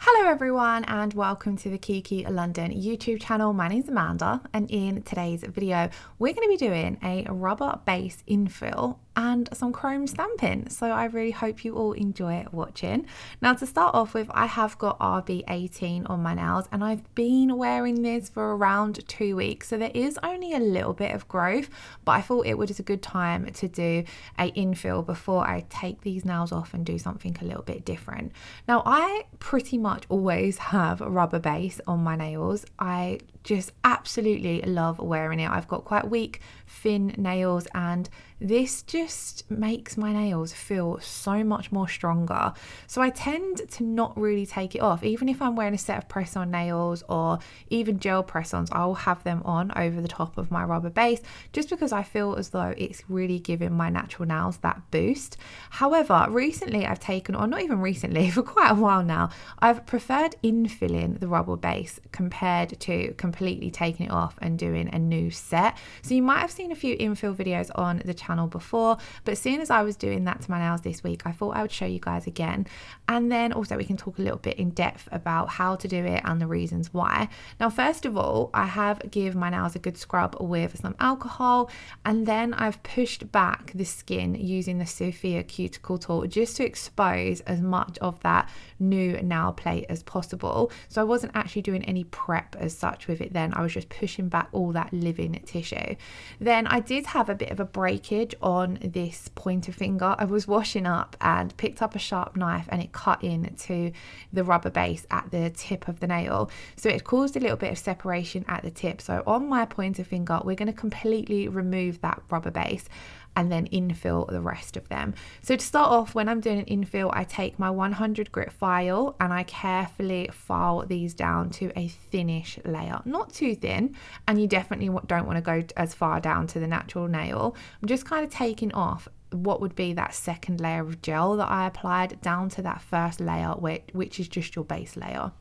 Hello everyone and welcome to the Kiki London YouTube channel. My name is Amanda and in today's video we're going to be doing a rubber base infill and some chrome stamping, so I really hope you all enjoy watching. Now to start off with, I have got RB18 on my nails and I've been wearing this for around 2 weeks, so there is only a little bit of growth, but I thought it was a good time to do a infill before I take these nails off and do something a little bit different. Now I pretty much always have a rubber base on my nails. I just absolutely love wearing it. I've got quite weak, thin nails and this just makes my nails feel so much more stronger. So I tend to not really take it off. Even if I'm wearing a set of press-on nails or even gel press-ons, I'll have them on over the top of my rubber base just because I feel as though it's really giving my natural nails that boost. However, recently I've taken, or not even recently, for quite a while now, I've preferred infilling the rubber base compared to completely taking it off and doing a new set. So you might have seen a few infill videos on the channel before, but as soon as I was doing that to my nails this week, I thought I would show you guys again, and then also we can talk a little bit in depth about how to do it and the reasons why. Now first of all, I have give my nails a good scrub with some alcohol, and then I've pushed back the skin using the Sofia Cuticle tool just to expose as much of that new nail plate as possible. So I wasn't actually doing any prep as such with it then, I was just pushing back all that living tissue. Then I did have a bit of a breakage on this pointer finger. I was washing up and picked up a sharp knife and it cut into the rubber base at the tip of the nail, so it caused a little bit of separation at the tip. So on my pointer finger we're going to completely remove that rubber base and then infill the rest of them. So to start off, when I'm doing an infill, I take my 100 grit file and I carefully file these down to a thinnish layer, not too thin, and you definitely don't want to go as far down to the natural nail. I'm just kind of taking off what would be that second layer of gel that I applied down to that first layer, which is just your base layer.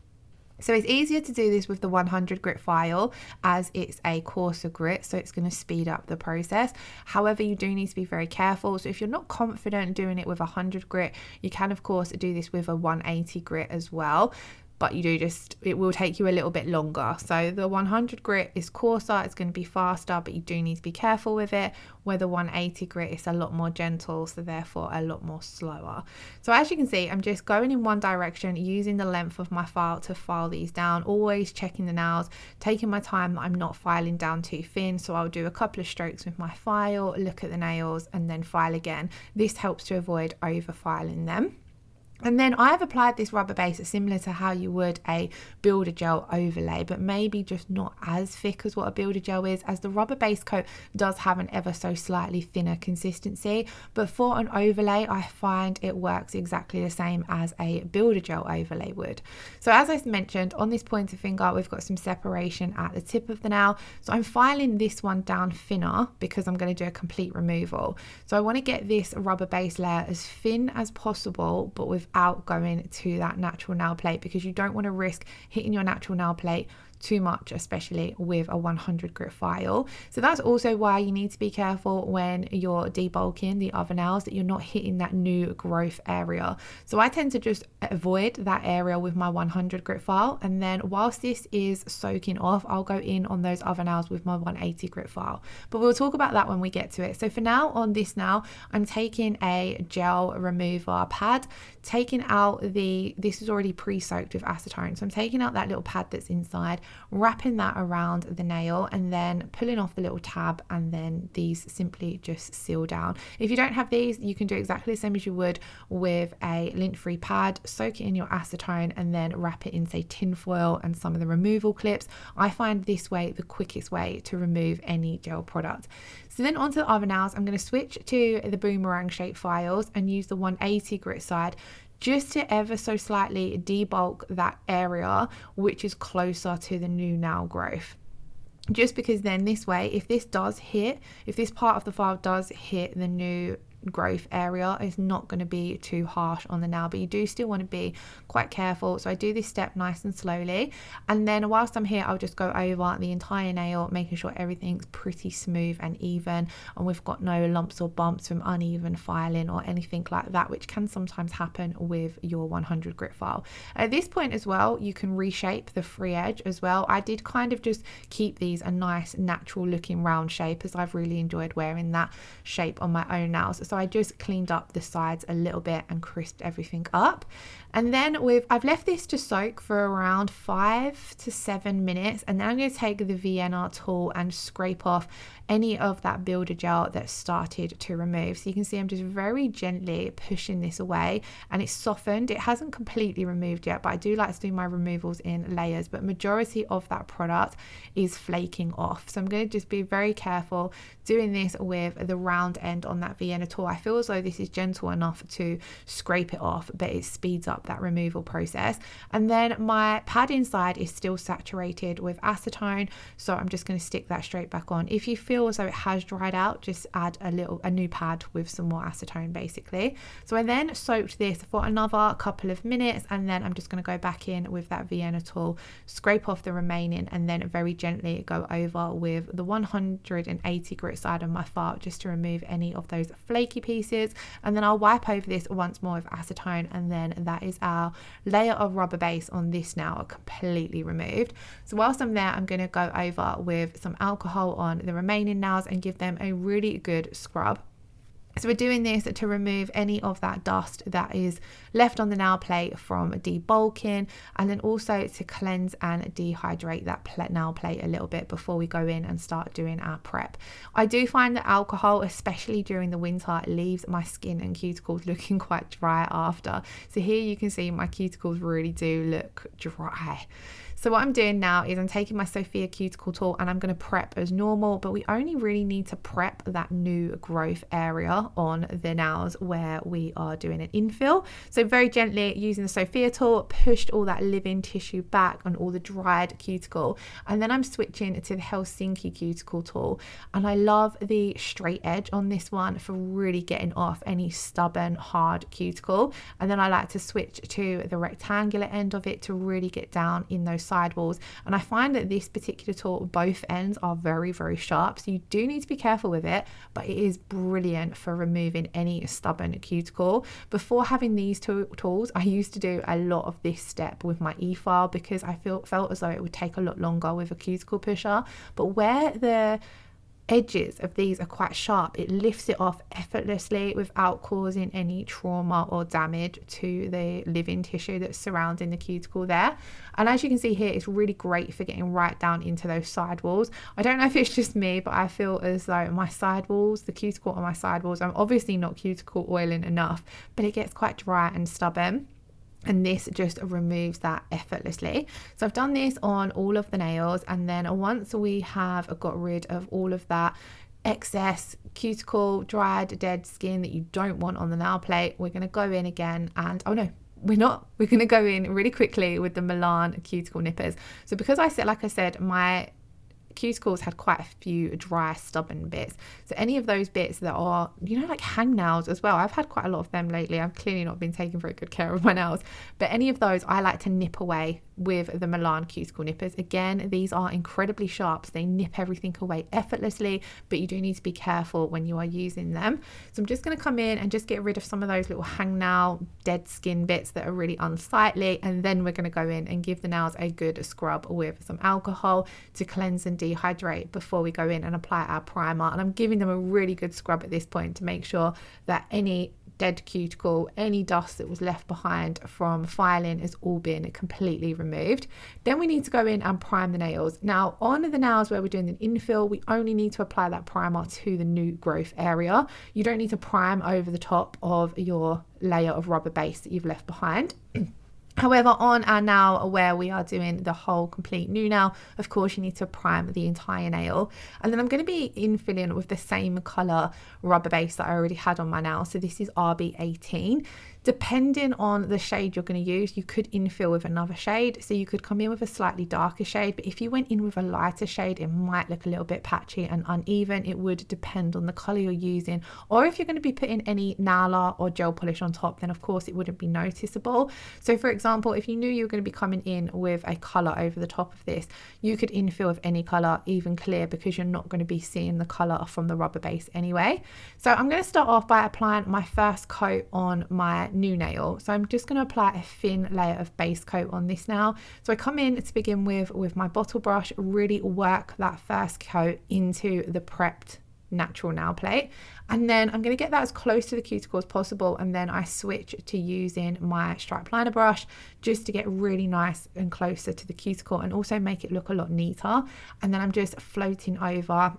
So it's easier to do this with the 100 grit file as it's a coarser grit, so it's going to speed up the process. However, you do need to be very careful. So if you're not confident doing it with 100 grit, you can of course do this with a 180 grit as well. But it will take you a little bit longer. So the 100 grit is coarser, it's going to be faster, but you do need to be careful with it. Where the 180 grit is a lot more gentle, so therefore a lot more slower. So as you can see, I'm just going in one direction, using the length of my file to file these down, always checking the nails, taking my time that I'm not filing down too thin. So I'll do a couple of strokes with my file, look at the nails, and then file again. This helps to avoid over filing them. And then I've applied this rubber base similar to how you would a builder gel overlay, but maybe just not as thick as what a builder gel is, as the rubber base coat does have an ever so slightly thinner consistency. But for an overlay, I find it works exactly the same as a builder gel overlay would. So as I mentioned, on this pointer finger, we've got some separation at the tip of the nail. So I'm filing this one down thinner because I'm going to do a complete removal. So I want to get this rubber base layer as thin as possible, but without going to that natural nail plate, because you don't want to risk hitting your natural nail plate too much, especially with a 100 grit file. So that's also why you need to be careful when you're debulking the other nails, that you're not hitting that new growth area. So I tend to just avoid that area with my 100 grit file, and then whilst this is soaking off, I'll go in on those other nails with my 180 grit file, but we'll talk about that when we get to it. So for now, on this nail, I'm taking a gel remover pad, taking out this is already pre-soaked with acetone, so I'm taking out that little pad that's inside, wrapping that around the nail, and then pulling off the little tab, and then these simply just seal down. If you don't have these, you can do exactly the same as you would with a lint-free pad, soak it in your acetone and then wrap it in, say, tin foil and some of the removal clips. I find this way the quickest way to remove any gel product. So then onto the other nails, I'm going to switch to the boomerang shape files and use the 180 grit side just to ever so slightly debulk that area which is closer to the new nail growth. Just because then this way, if this part of the file does hit the new growth area. It's not going to be too harsh on the nail, but you do still want to be quite careful. So I do this step nice and slowly, and then whilst I'm here, I'll just go over the entire nail, making sure everything's pretty smooth and even, and we've got no lumps or bumps from uneven filing or anything like that, which can sometimes happen with your 100 grit file. At this point as well, you can reshape the free edge as well. I did kind of just keep these a nice natural looking round shape, as I've really enjoyed wearing that shape on my own nails. So I just cleaned up the sides a little bit and crisped everything up. And then I've left this to soak for around 5 to 7 minutes, and then I'm going to take the Vienna tool and scrape off any of that builder gel that started to remove. So you can see I'm just very gently pushing this away, and it's softened. It hasn't completely removed yet, but I do like to do my removals in layers, but majority of that product is flaking off. So I'm going to just be very careful doing this with the round end on that Vienna tool. I feel as though this is gentle enough to scrape it off, but it speeds up that removal process. And then my pad inside is still saturated with acetone, so I'm just going to stick that straight back on. If you feel as though it has dried out, just add a new pad with some more acetone basically. So I then soaked this for another couple of minutes, and then I'm just going to go back in with that Vienna tool, scrape off the remaining, and then very gently go over with the 180 grit side of my file just to remove any of those flaky pieces. And then I'll wipe over this once more with acetone, and then that is our layer of rubber base on this now completely removed. So whilst I'm there, I'm going to go over with some alcohol on the remaining nails and give them a really good scrub. So we're doing this to remove any of that dust that is left on the nail plate from debulking, and then also to cleanse and dehydrate that nail plate a little bit before we go in and start doing our prep. I do find that alcohol, especially during the winter, leaves my skin and cuticles looking quite dry after. So here you can see my cuticles really do look dry. So what I'm doing now is I'm taking my Sofia cuticle tool and I'm going to prep as normal, but we only really need to prep that new growth area on the nails where we are doing an infill. So very gently using the Sofia tool, pushed all that living tissue back on all the dried cuticle, and then I'm switching to the Helsinki cuticle tool, and I love the straight edge on this one for really getting off any stubborn hard cuticle, and then I like to switch to the rectangular end of it to really get down in those sidewalls. And I find that this particular tool, both ends are very, very sharp, so you do need to be careful with it, but it is brilliant for removing any stubborn cuticle. Before having these two tools, I used to do a lot of this step with my e-file because I felt as though it would take a lot longer with a cuticle pusher, but where the edges of these are quite sharp, it lifts it off effortlessly without causing any trauma or damage to the living tissue that's surrounding the cuticle there. And as you can see here, it's really great for getting right down into those sidewalls. I don't know if it's just me, but I feel as though my sidewalls, the cuticle on my sidewalls, I'm obviously not cuticle oiling enough, but it gets quite dry and stubborn, and this just removes that effortlessly. So I've done this on all of the nails, and then once we have got rid of all of that excess cuticle, dried, dead skin that you don't want on the nail plate, we're going to go in again and we're going to go in really quickly with the Milan cuticle nippers. So because like I said, my cuticles had quite a few dry stubborn bits, so any of those bits that are, like hangnails as well, I've had quite a lot of them lately. I've clearly not been taking very good care of my nails, but any of those I like to nip away with the Milan cuticle nippers. Again, these are incredibly sharp, so they nip everything away effortlessly, but you do need to be careful when you are using them. So I'm just going to come in and just get rid of some of those little hangnail dead skin bits that are really unsightly, and then we're going to go in and give the nails a good scrub with some alcohol to cleanse and dehydrate before we go in and apply our primer. And I'm giving them a really good scrub at this point to make sure that any dead cuticle, any dust that was left behind from filing has all been completely removed. Then we need to go in and prime the nails. Now on the nails where we're doing an infill, we only need to apply that primer to the new growth area. You don't need to prime over the top of your layer of rubber base that you've left behind. However, on our nail where we are doing the whole complete new nail, of course you need to prime the entire nail. And then I'm going to be infilling with the same colour rubber base that I already had on my nail. So this is RB18. Depending on the shade you're going to use, you could infill with another shade. So you could come in with a slightly darker shade, but if you went in with a lighter shade, it might look a little bit patchy and uneven. It would depend on the color you're using, or if you're going to be putting any nail art or gel polish on top, then of course it wouldn't be noticeable. So for example, if you knew you were going to be coming in with a color over the top of this, you could infill with any color, even clear, because you're not going to be seeing the color from the rubber base anyway. So I'm going to start off by applying my first coat on my new nail. So I'm just going to apply a thin layer of base coat on this now. So I come in to begin with my bottle brush, really work that first coat into the prepped natural nail plate, and then I'm going to get that as close to the cuticle as possible, and then I switch to using my stripe liner brush just to get really nice and closer to the cuticle and also make it look a lot neater. And then I'm just floating over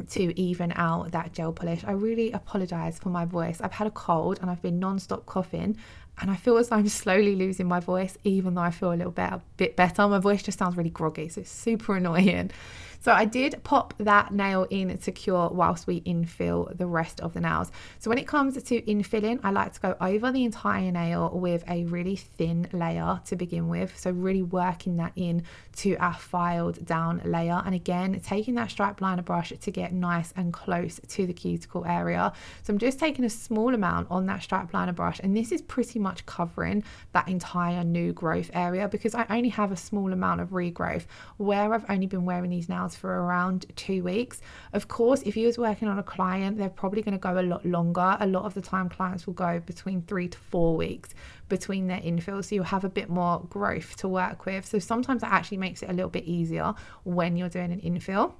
to even out that gel polish. I really apologize for my voice. I've had a cold and I've been non-stop coughing, and I feel as though I'm slowly losing my voice, even though I feel a bit better. My voice just sounds really groggy, so it's super annoying. So I did pop that nail in to cure whilst we infill the rest of the nails. So when it comes to infilling, I like to go over the entire nail with a really thin layer to begin with. So really working that in to our filed down layer. And again, taking that stripe liner brush to get nice and close to the cuticle area. So I'm just taking a small amount on that stripe liner brush, and this is pretty much covering that entire new growth area, because I only have a small amount of regrowth where I've only been wearing these nails for around 2 weeks. Of course, if you was working on a client, they're probably going to go a lot longer. A lot of the time clients will go between 3 to 4 weeks between their infills, so you'll have a bit more growth to work with. So sometimes that actually makes it a little bit easier when you're doing an infill.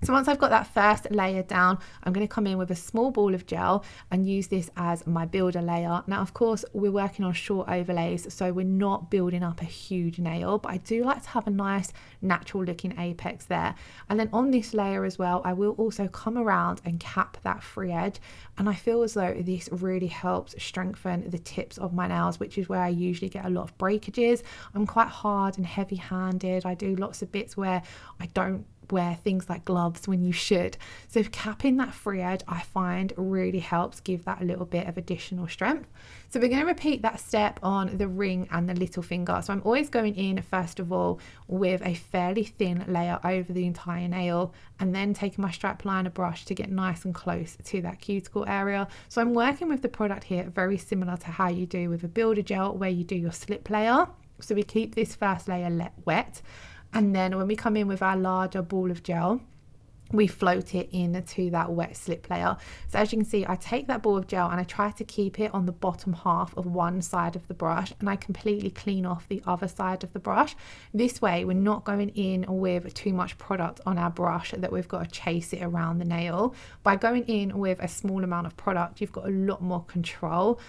So once I've got that first layer down, I'm going to come in with a small ball of gel and use this as my builder layer. Now, of course, we're working on short overlays, so we're not building up a huge nail, but I do like to have a nice natural looking apex there. And then on this layer as well, I will also come around and cap that free edge. And I feel as though this really helps strengthen the tips of my nails, which is where I usually get a lot of breakages. I'm quite hard and heavy handed. I do lots of bits where I don't wear things like gloves when you should. So capping that free edge, I find really helps give that a little bit of additional strength. So we're going to repeat that step on the ring and the little finger. So I'm always going in first of all with a fairly thin layer over the entire nail, and then taking my stripe liner brush to get nice and close to that cuticle area. So I'm working with the product here very similar to how you do with a builder gel, where you do your slip layer. So we keep this first layer wet, and then when we come in with our larger ball of gel, we float it into that wet slip layer. So as you can see, I take that ball of gel and I try to keep it on the bottom half of one side of the brush, and I completely clean off the other side of the brush. This way we're not going in with too much product on our brush that we've got to chase it around the nail. By going in with a small amount of product, you've got a lot more control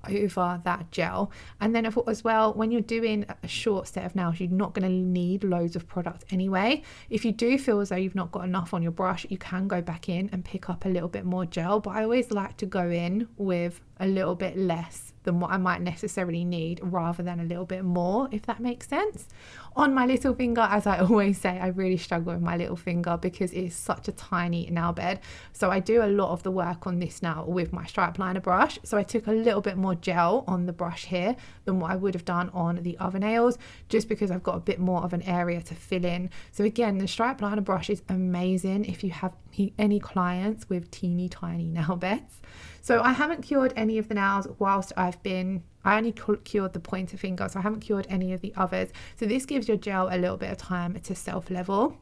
over that gel. And then as well, when you're doing a short set of nails, you're not going to need loads of product anyway. If you do feel as though you've not got enough on your brush, you can go back in and pick up a little bit more gel, but I always like to go in with a little bit less than what I might necessarily need, rather than a little bit more, if that makes sense. On my little finger, as I always say, I really struggle with my little finger because it's such a tiny nail bed. So I do a lot of the work on this now with my stripe liner brush. So I took a little bit more gel on the brush here than what I would have done on the other nails, just because I've got a bit more of an area to fill in. So again, the stripe liner brush is amazing if you have any clients with teeny tiny nail beds. So I haven't cured any of the nails whilst I only cured the pointer finger, so I haven't cured any of the others. So this gives your gel a little bit of time to self-level.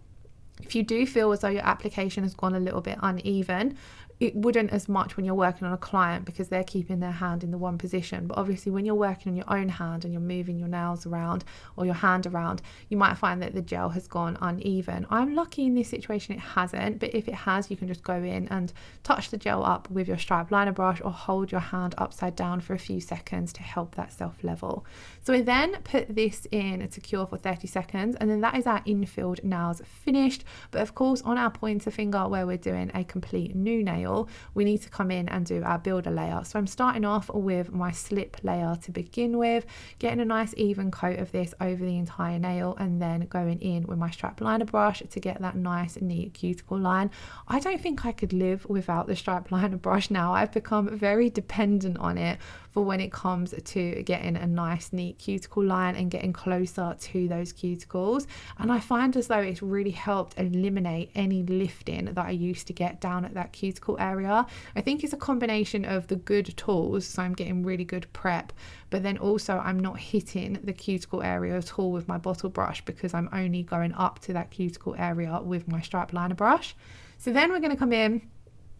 If you do feel as though your application has gone a little bit uneven, it wouldn't as much when you're working on a client because they're keeping their hand in the one position. But obviously when you're working on your own hand and you're moving your nails around or your hand around, you might find that the gel has gone uneven. I'm lucky in this situation it hasn't, but if it has, you can just go in and touch the gel up with your stripe liner brush or hold your hand upside down for a few seconds to help that self-level. So we then put this in to cure for 30 seconds, and then that is our infilled nails finished. But of course on our pointer finger, where we're doing a complete new nail, nail, we need to come in and do our builder layer. So I'm starting off with my slip layer to begin with, getting a nice even coat of this over the entire nail, and then going in with my strap liner brush to get that nice neat cuticle line. I don't think I could live without the strap liner brush now. I've become very dependent on it for when it comes to getting a nice neat cuticle line and getting closer to those cuticles. And I find as though it's really helped eliminate any lifting that I used to get down at that cuticle area. I think it's a combination of the good tools, so I'm getting really good prep, but then also I'm not hitting the cuticle area at all with my bottle brush because I'm only going up to that cuticle area with my strap liner brush. So then we're going to come in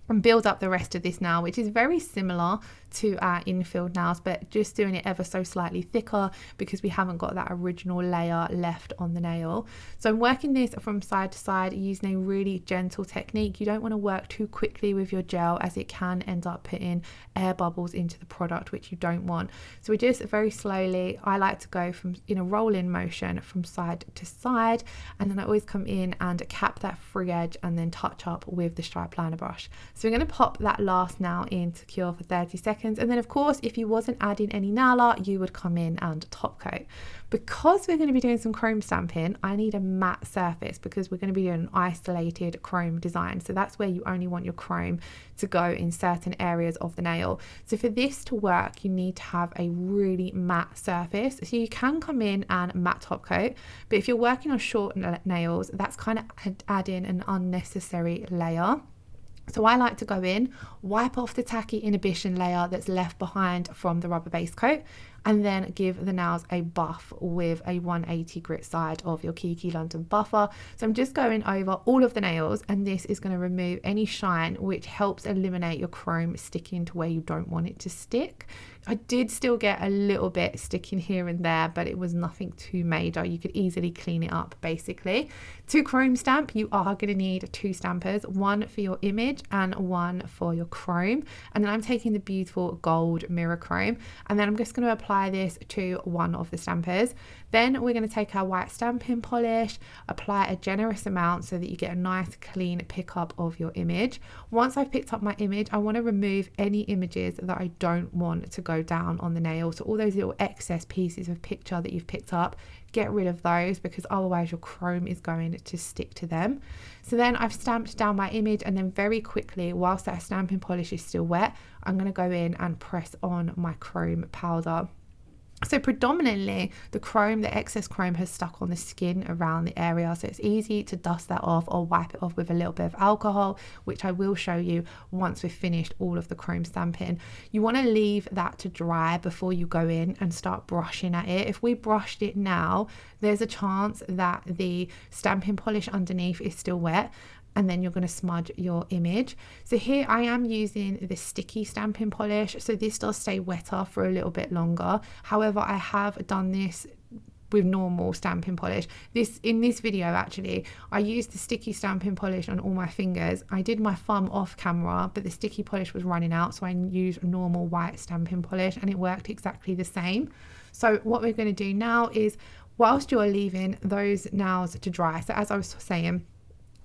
and build up the rest of this nail, which is very similar to our infill nails, but just doing it ever so slightly thicker because we haven't got that original layer left on the nail. So I'm working this from side to side using a really gentle technique. You don't want to work too quickly with your gel as it can end up putting air bubbles into the product, which you don't want. So we just very slowly, I like to go from in a roll-in motion from side to side, and then I always come in and cap that free edge and then touch up with the stripe liner brush. So we're going to pop that last nail in to cure for 30 seconds. And then of course, if you wasn't adding any nail art, you would come in and top coat. Because we're going to be doing some chrome stamping, I need a matte surface because we're going to be doing an isolated chrome design. So that's where you only want your chrome to go in certain areas of the nail. So for this to work, you need to have a really matte surface. So you can come in and matte top coat, but if you're working on short nails, that's kind of adding an unnecessary layer. So I like to go in, wipe off the tacky inhibition layer that's left behind from the rubber base coat, and then give the nails a buff with a 180 grit side of your Kiki London buffer. So I'm just going over all of the nails, and this is going to remove any shine, which helps eliminate your chrome sticking to where you don't want it to stick. I did still get a little bit sticking here and there, but it was nothing too major. You could easily clean it up basically. To chrome stamp, you are going to need two stampers, one for your image and one for your chrome. And then I'm taking the beautiful gold mirror chrome, and then I'm just going to apply this to one of the stampers. Then we're going to take our white stamping polish, apply a generous amount so that you get a nice clean pickup of your image. Once I've picked up my image, I want to remove any images that I don't want to go down on the nail. So all those little excess pieces of picture that you've picked up, get rid of those because otherwise your chrome is going to stick to them. So then I've stamped down my image, and then very quickly, whilst that stamping polish is still wet, I'm going to go in and press on my chrome powder. So predominantly the chrome, the excess chrome has stuck on the skin around the area, so it's easy to dust that off or wipe it off with a little bit of alcohol, which I will show you once we've finished all of the chrome stamping. You want to leave that to dry before you go in and start brushing at it. If we brushed it now, there's a chance that the stamping polish underneath is still wet, and then you're going to smudge your image. So here I am using the sticky stamping polish, so this does stay wetter for a little bit longer. However, I have done this with normal stamping polish. In this video actually, I used the sticky stamping polish on all my fingers. I did my thumb off camera, but the sticky polish was running out, so I used normal white stamping polish, and it worked exactly the same. So what we're going to do now is, whilst you're leaving those nails to dry, so as I was saying,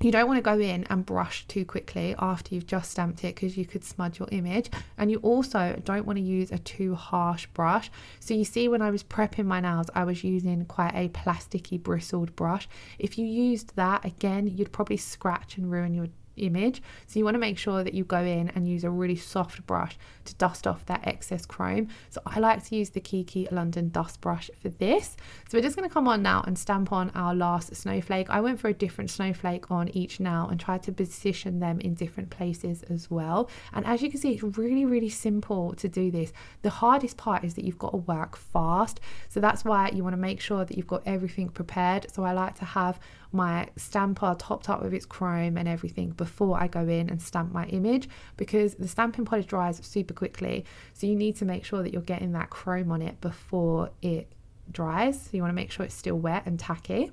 you don't want to go in and brush too quickly after you've just stamped it because you could smudge your image, and you also don't want to use a too harsh brush. So you see, when I was prepping my nails, I was using quite a plasticky bristled brush. If you used that, again, you'd probably scratch and ruin your image. So you want to make sure that you go in and use a really soft brush to dust off that excess chrome. So I like to use the Kiki London dust brush for this. So we're just going to come on now and stamp on our last snowflake. I went for a different snowflake on each nail and tried to position them in different places as well. And as you can see, it's really, really simple to do this. The hardest part is that you've got to work fast. So that's why you want to make sure that you've got everything prepared. So I like to have my stamper topped up with its chrome and everything before I go in and stamp my image, because the stamping polish dries super quickly, so you need to make sure that you're getting that chrome on it before it dries. So you want to make sure it's still wet and tacky.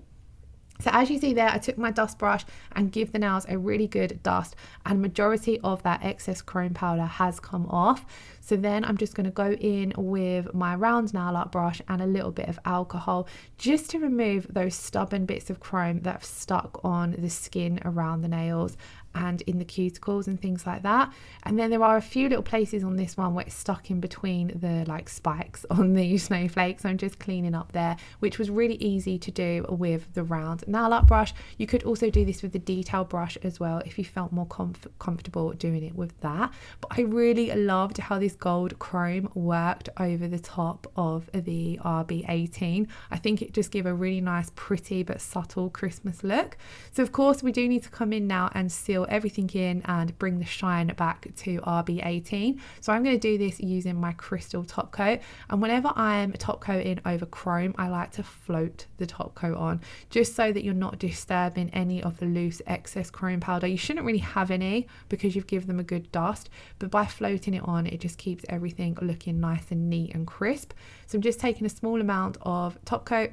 So as you see there, I took my dust brush and give the nails a really good dust, and majority of that excess chrome powder has come off. So then I'm just going to go in with my round nail art brush and a little bit of alcohol just to remove those stubborn bits of chrome that have stuck on the skin around the nails. and in the cuticles and things like that. And then there are a few little places on this one where it's stuck in between the like spikes on the snowflakes. So I'm just cleaning up there, which was really easy to do with the round nail art brush. You could also do this with the detail brush as well if you felt more comfortable doing it with that. But I really loved how this gold chrome worked over the top of the RB18. I think it just gave a really nice, pretty but subtle Christmas look. So of course we do need to come in now and seal everything in and bring the shine back to RB18. So I'm going to do this using my crystal top coat, and whenever I'm top coating over chrome, I like to float the top coat on, just so that you're not disturbing any of the loose excess chrome powder. You shouldn't really have any because you've given them a good dust, but by floating it on, it just keeps everything looking nice and neat and crisp. So I'm just taking a small amount of top coat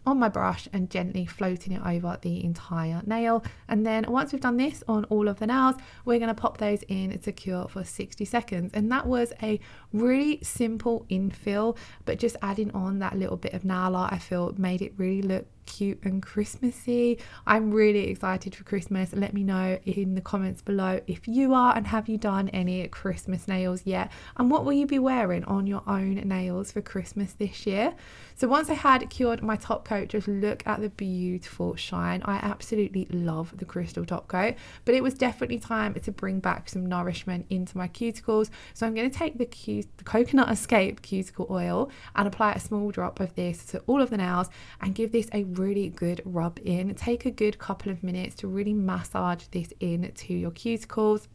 on my brush and gently floating it over the entire nail. And then once we've done this on all of the nails, we're going to pop those in to cure for 60 seconds. And that was a really simple infill, but just adding on that little bit of nail art, I feel made it really look cute and Christmassy. I'm really excited for Christmas. Let me know in the comments below if you are, and have you done any Christmas nails yet, and what will you be wearing on your own nails for Christmas this year. So once I had cured my top coat, just look at the beautiful shine. I absolutely love the crystal top coat, but it was definitely time to bring back some nourishment into my cuticles. So I'm going to take the Coconut Escape cuticle oil and apply a small drop of this to all of the nails and give this a really good rub in. Take a good couple of minutes to really massage this into your cuticles.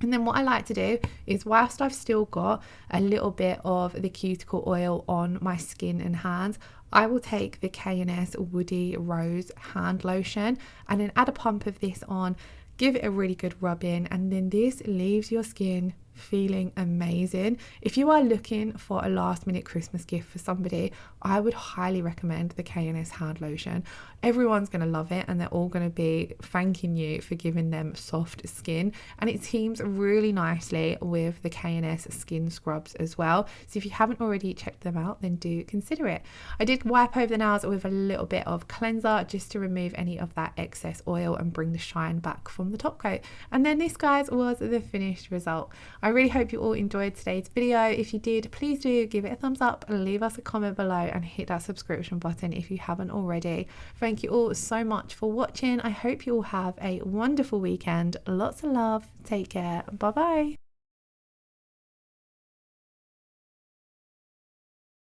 And then what I like to do is, whilst I've still got a little bit of the cuticle oil on my skin and hands, I will take the K&S Woody Rose hand lotion and then add a pump of this on, give it a really good rub in, and then this leaves your skin feeling amazing. If you are looking for a last minute Christmas gift for somebody, I would highly recommend the K&S hand lotion. Everyone's going to love it, and they're all going to be thanking you for giving them soft skin, and it teams really nicely with the K&S skin scrubs as well. So if you haven't already checked them out, then do consider it. I did wipe over the nails with a little bit of cleanser just to remove any of that excess oil and bring the shine back from the top coat. And then this, guys, was the finished result. I really hope you all enjoyed today's video. If you did, please do give it a thumbs up and leave us a comment below and hit that subscription button if you haven't already. Thank you all so much for watching. I hope you all have a wonderful weekend. Lots of love. Take care. Bye bye.